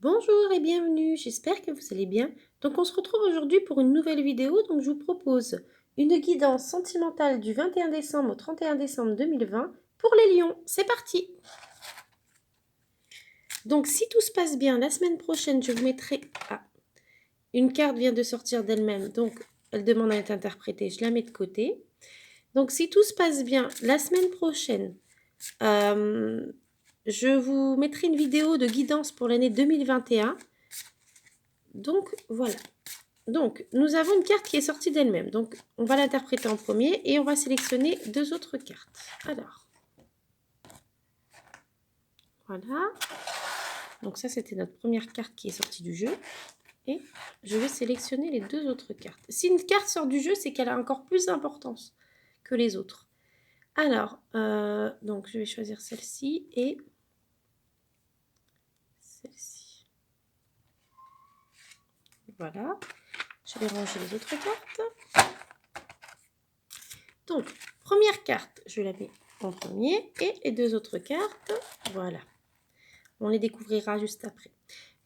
Bonjour et bienvenue, j'espère que vous allez bien. Donc on se retrouve aujourd'hui pour une nouvelle vidéo. Donc je vous propose une guidance sentimentale du 21 décembre au 31 décembre 2020 pour les lions. C'est parti. Donc si tout se passe bien, la semaine prochaine, je vous mettrai... Ah, une carte vient de sortir d'elle-même, donc elle demande à être interprétée. Je la mets de côté. Donc si tout se passe bien, la semaine prochaine, je vous mettrai une vidéo de guidance pour l'année 2021. Donc voilà. Donc, nous avons une carte qui est sortie d'elle-même. Donc, on va l'interpréter en premier et on va sélectionner deux autres cartes. Alors, voilà. Donc, ça, c'était notre première carte qui est sortie du jeu. Et je vais sélectionner les deux autres cartes. Si une carte sort du jeu, c'est qu'elle a encore plus d'importance que les autres. Alors, donc, je vais choisir celle-ci et celle-ci. Voilà. Je vais ranger les autres cartes. Donc, première carte, je la mets en premier. Et les deux autres cartes, voilà. On les découvrira juste après.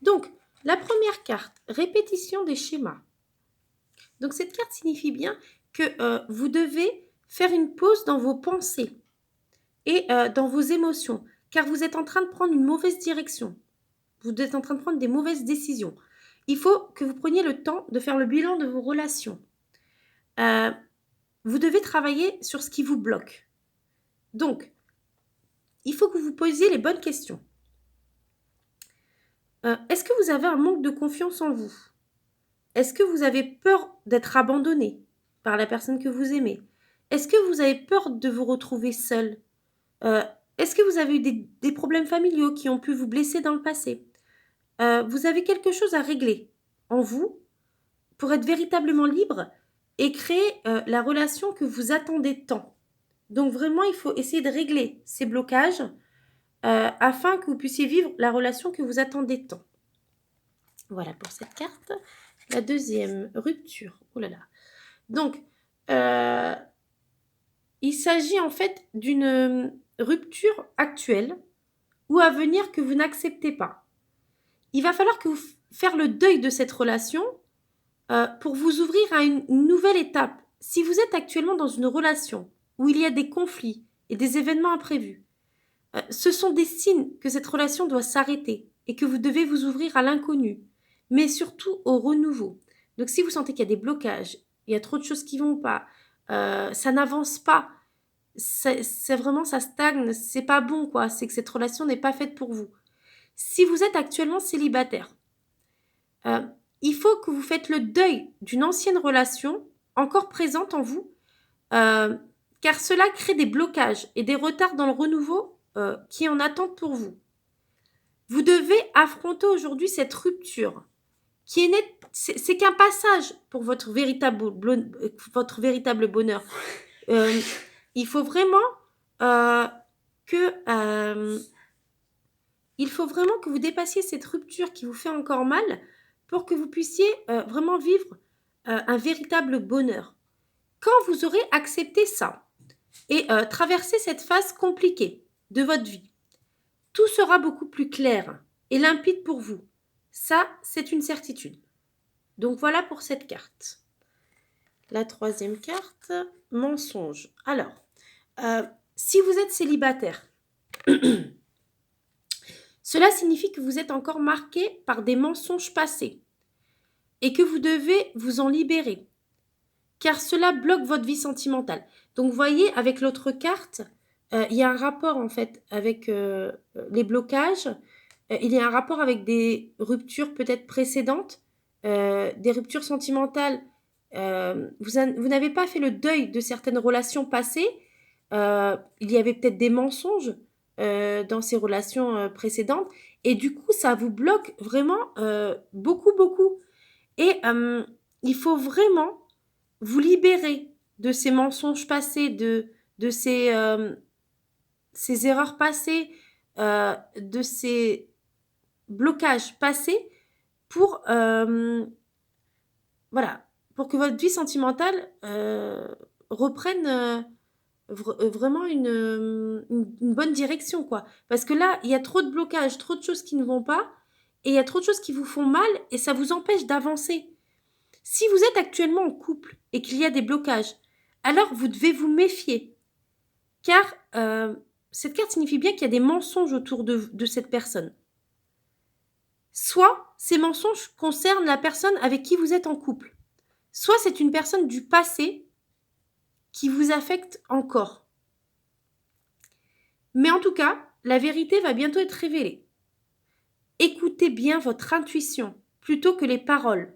Donc, la première carte, répétition des schémas. Donc, cette carte signifie bien que vous devez faire une pause dans vos pensées et dans vos émotions, car vous êtes en train de prendre une mauvaise direction. Vous êtes en train de prendre des mauvaises décisions. Il faut que vous preniez le temps de faire le bilan de vos relations. Vous devez travailler sur ce qui vous bloque. Donc, il faut que vous posiez les bonnes questions. Est-ce que vous avez un manque de confiance en vous ? Est-ce que vous avez peur d'être abandonné par la personne que vous aimez? Est-ce que vous avez peur de vous retrouver seul? Est-ce que vous avez eu des problèmes familiaux qui ont pu vous blesser dans le passé? Vous avez quelque chose à régler en vous pour être véritablement libre et créer la relation que vous attendez tant. Donc vraiment, il faut essayer de régler ces blocages afin que vous puissiez vivre la relation que vous attendez tant. Voilà pour cette carte. La deuxième, rupture. Oh là là. Donc, il s'agit en fait d'une rupture actuelle ou à venir que vous n'acceptez pas. Il va falloir que vous faire le deuil de cette relation pour vous ouvrir à une nouvelle étape. Si vous êtes actuellement dans une relation où il y a des conflits et des événements imprévus, ce sont des signes que cette relation doit s'arrêter et que vous devez vous ouvrir à l'inconnu, mais surtout au renouveau. Donc si vous sentez qu'il y a des blocages, il y a trop de choses qui vont pas, ça n'avance pas, c'est vraiment ça stagne, c'est pas bon quoi, c'est que cette relation n'est pas faite pour vous. Si vous êtes actuellement célibataire, euh, il faut que vous faites le deuil d'une ancienne relation encore présente en vous, euh, car cela crée des blocages et des retards dans le renouveau qui est en attente pour vous. Vous devez affronter aujourd'hui cette rupture qui est nette, c'est qu'un passage pour votre véritable bonheur. Il faut vraiment euh, que il faut vraiment que vous dépassiez cette rupture qui vous fait encore mal pour que vous puissiez vraiment vivre un véritable bonheur. Quand vous aurez accepté ça et traversé cette phase compliquée de votre vie, tout sera beaucoup plus clair et limpide pour vous. Ça, c'est une certitude. Donc voilà pour cette carte. La troisième carte, mensonge. Alors, si vous êtes célibataire, cela signifie que vous êtes encore marqué par des mensonges passés et que vous devez vous en libérer, car cela bloque votre vie sentimentale. Donc, vous voyez, avec l'autre carte, il y a un rapport en fait avec les blocages. Il y a un rapport avec des ruptures peut-être précédentes, des ruptures sentimentales. Vous n'avez pas fait le deuil de certaines relations passées. Il y avait peut-être des mensonges dans ces relations précédentes. Et du coup, ça vous bloque vraiment beaucoup, beaucoup. Et il faut vraiment vous libérer de ces mensonges passés, de ces erreurs passées, de ces blocages passés pour, voilà, pour que votre vie sentimentale reprenne vraiment une bonne direction, quoi. Parce que là, il y a trop de blocages, trop de choses qui ne vont pas. et il y a trop de choses qui vous font mal et ça vous empêche d'avancer. Si vous êtes actuellement en couple et qu'il y a des blocages, alors vous devez vous méfier. Car cette carte signifie bien qu'il y a des mensonges autour de cette personne. Soit ces mensonges concernent la personne avec qui vous êtes en couple. Soit c'est une personne du passé qui vous affecte encore. Mais en tout cas, la vérité va bientôt être révélée. Écoutez bien votre intuition plutôt que les paroles,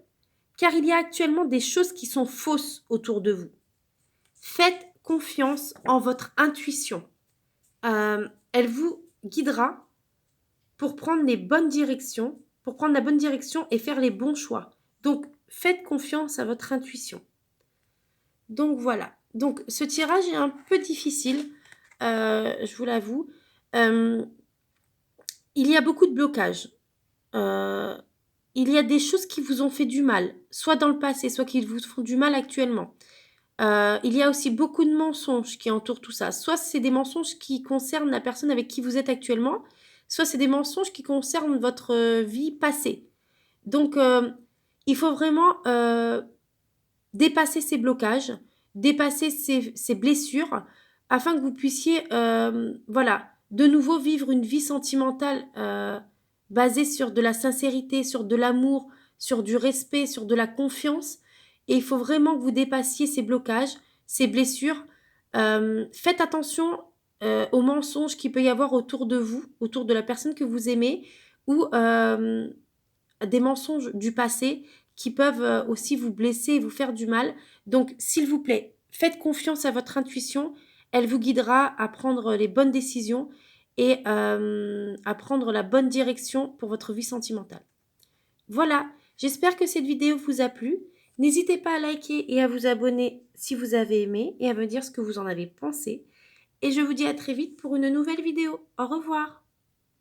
car il y a actuellement des choses qui sont fausses autour de vous. Faites confiance en votre intuition. Elle vous guidera pour prendre la bonne direction et faire les bons choix. Donc, faites confiance à votre intuition. Donc, voilà. Donc, ce tirage est un peu difficile, je vous l'avoue. Il y a beaucoup de blocages. Il y a des choses qui vous ont fait du mal, soit dans le passé, soit qui vous font du mal actuellement. Il y a aussi beaucoup de mensonges qui entourent tout ça. Soit c'est des mensonges qui concernent la personne avec qui vous êtes actuellement, soit c'est des mensonges qui concernent votre vie passée. Donc, il faut vraiment dépasser ces blocages, dépasser ces blessures, afin que vous puissiez, de nouveau vivre une vie sentimentale basée sur de la sincérité, sur de l'amour, sur du respect, sur de la confiance. Et il faut vraiment que vous dépassiez ces blocages, ces blessures. Faites attention aux mensonges qu'il peut y avoir autour de vous, autour de la personne que vous aimez, ou des mensonges du passé qui peuvent aussi vous blesser et vous faire du mal. Donc, s'il vous plaît, faites confiance à votre intuition. Elle vous guidera à prendre les bonnes décisions et à prendre la bonne direction pour votre vie sentimentale. Voilà, j'espère que cette vidéo vous a plu. N'hésitez pas à liker et à vous abonner si vous avez aimé et à me dire ce que vous en avez pensé. Et je vous dis à très vite pour une nouvelle vidéo. Au revoir.